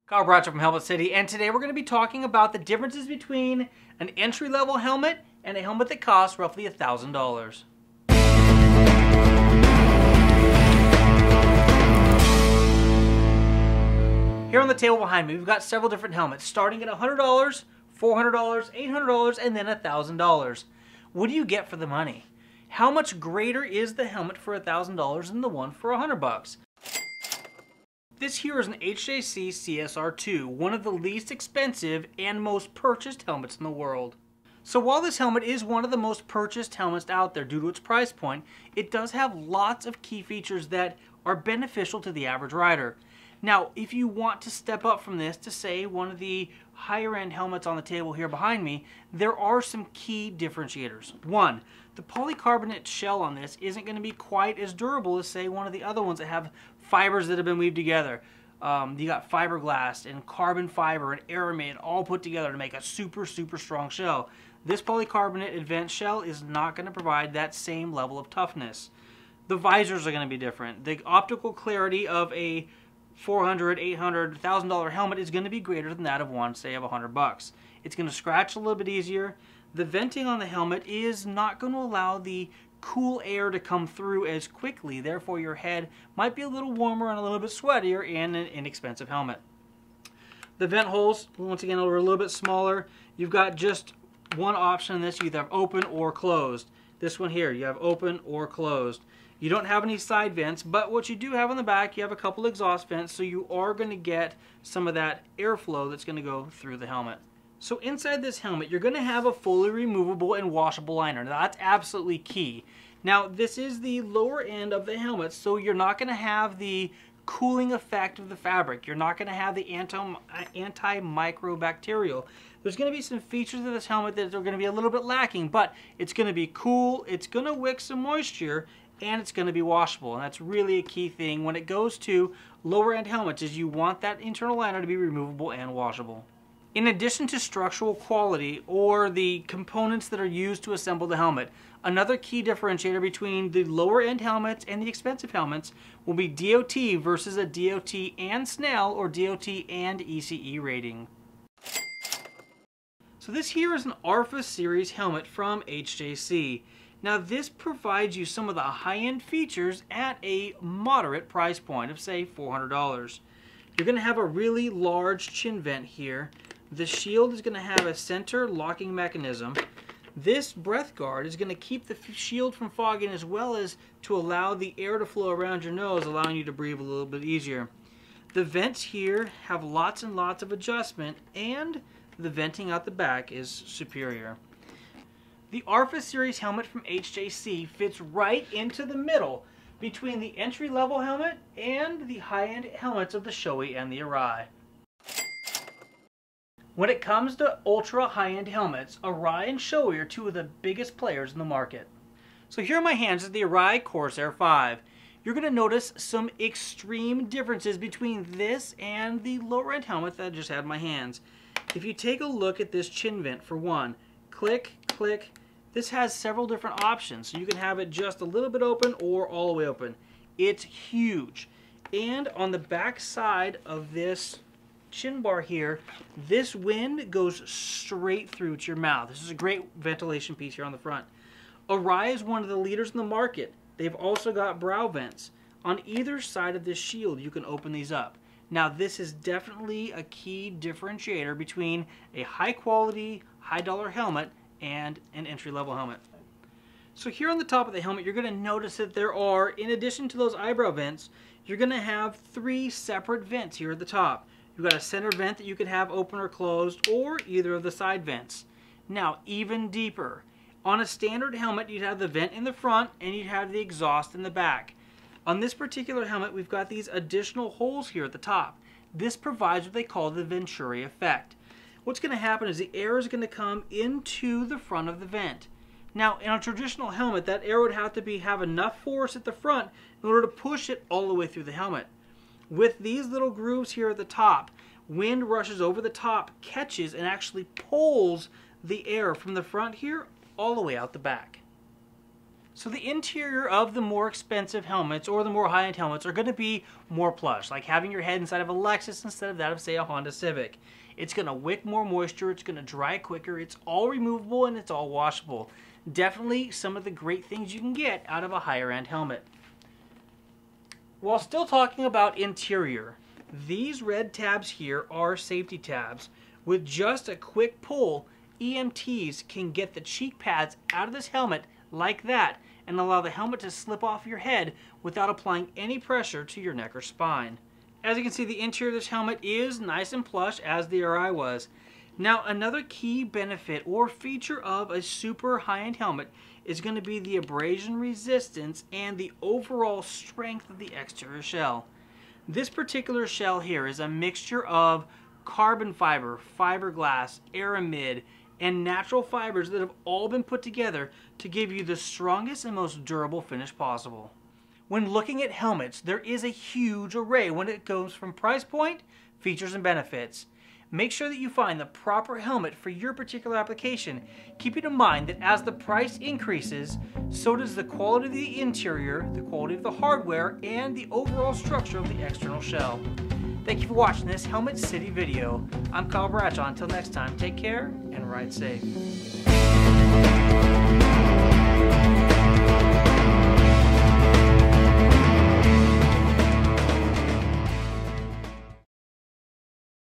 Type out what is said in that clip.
Kyle Bradshaw from Helmet City, and today we're going to be talking about the differences between an entry-level helmet and a helmet that costs roughly $1,000. Here on the table behind me, we've got several different helmets, starting at $100, $400, $800, and then $1,000. What do you get for the money? How much greater is the helmet for $1,000 than the one for $100? This here is an HJC CSR2, one of the least expensive and most purchased helmets in the world. So while this helmet is one of the most purchased helmets out there due to its price point, it does have lots of key features that are beneficial to the average rider. Now, if you want to step up from this to, say, one of the higher end helmets on the table here behind me, there are some key differentiators. One, the polycarbonate shell on this isn't going to be quite as durable as, say, one of the other ones that have fibers that have been weaved together. You got fiberglass and carbon fiber and aramid all put together to make a super strong shell. This polycarbonate advanced shell is not going to provide that same level of toughness. The visors are going to be different. The optical clarity of a $400, $800, $1,000 helmet is going to be greater than that of one, say, of $100. It's going to scratch a little bit easier. The venting on the helmet is not going to allow the cool air to come through as quickly. Therefore, your head might be a little warmer and a little bit sweatier in an inexpensive helmet. The vent holes, once again, are a little bit smaller. You've got just one option in this. You either have open or closed. This one here, you have open or closed. You don't have any side vents, but what you do have on the back, you have a couple exhaust vents, so you are going to get some of that airflow that's going to go through the helmet. So inside this helmet, you're going to have a fully removable and washable liner. Now, that's absolutely key. Now, this is the lower end of the helmet, so you're not going to have the cooling effect of the fabric. You're not going to have the antimicrobacterial. There's going to be some features of this helmet that are going to be a little bit lacking, but it's going to be cool, it's going to wick some moisture, and it's going to be washable. And that's really a key thing when it goes to lower end helmets, is you want that internal liner to be removable and washable. In addition to structural quality or the components that are used to assemble the helmet, another key differentiator between the lower end helmets and the expensive helmets will be DOT versus a DOT and SNELL or DOT and ECE rating. So this here is an ARFA series helmet from HJC. Now this provides you some of the high-end features at a moderate price point of, say, $400. You're going to have a really large chin vent here. The shield is going to have a center locking mechanism. This breath guard is going to keep the shield from fogging, as well as to allow the air to flow around your nose, allowing you to breathe a little bit easier. The vents here have lots and lots of adjustment, and the venting out the back is superior. The ARFA series helmet from HJC fits right into the middle between the entry-level helmet and the high-end helmets of the Shoei and the Arai. When it comes to ultra high-end helmets, Arai and Shoei are two of the biggest players in the market. So here in my hands is the Arai Corsair 5. You're going to notice some extreme differences between this and the lower-end helmet that I just had in my hands. If you take a look at this chin vent, for one, click, click. This has several different options, so you can have it just a little bit open or all the way open. It's huge. And on the back side of this chin bar here, this wind goes straight through to your mouth. This is a great ventilation piece here on the front. Arai is one of the leaders in the market. They've also got brow vents. On either side of this shield, you can open these up. Now, this is definitely a key differentiator between a high-quality, high-dollar helmet and an entry-level helmet. So here on the top of the helmet, you're going to notice that there are, in addition to those eyebrow vents, you're going to have 3 separate vents here at the top. You've got a center vent that you could have open or closed, or either of the side vents. Now, even deeper. On a standard helmet, you'd have the vent in the front and you'd have the exhaust in the back. On this particular helmet, we've got these additional holes here at the top. This provides what they call the Venturi effect. What's going to happen is the air is going to come into the front of the vent. Now, in a traditional helmet, that air would have to have enough force at the front in order to push it all the way through the helmet. With these little grooves here at the top, wind rushes over the top, catches, and actually pulls the air from the front here all the way out the back. So the interior of the more expensive helmets or the more high-end helmets are going to be more plush, like having your head inside of a Lexus instead of that of, say, a Honda Civic. It's going to wick more moisture, it's going to dry quicker, it's all removable, and it's all washable. Definitely some of the great things you can get out of a higher-end helmet. While still talking about interior, these red tabs here are safety tabs. With just a quick pull, EMTs can get the cheek pads out of this helmet like that and allow the helmet to slip off your head without applying any pressure to your neck or spine. As you can see, the interior of this helmet is nice and plush, as the Arai was. Now, another key benefit or feature of a super high-end helmet is going to be the abrasion resistance and the overall strength of the exterior shell. This particular shell here is a mixture of carbon fiber, fiberglass, aramid, and natural fibers that have all been put together to give you the strongest and most durable finish possible. When looking at helmets, there is a huge array when it goes from price point, features, and benefits. Make sure that you find the proper helmet for your particular application, keeping in mind that as the price increases, so does the quality of the interior, the quality of the hardware, and the overall structure of the external shell. Thank you for watching this Helmet City video. I'm Kyle Bradshaw. Until next time, take care and ride safe.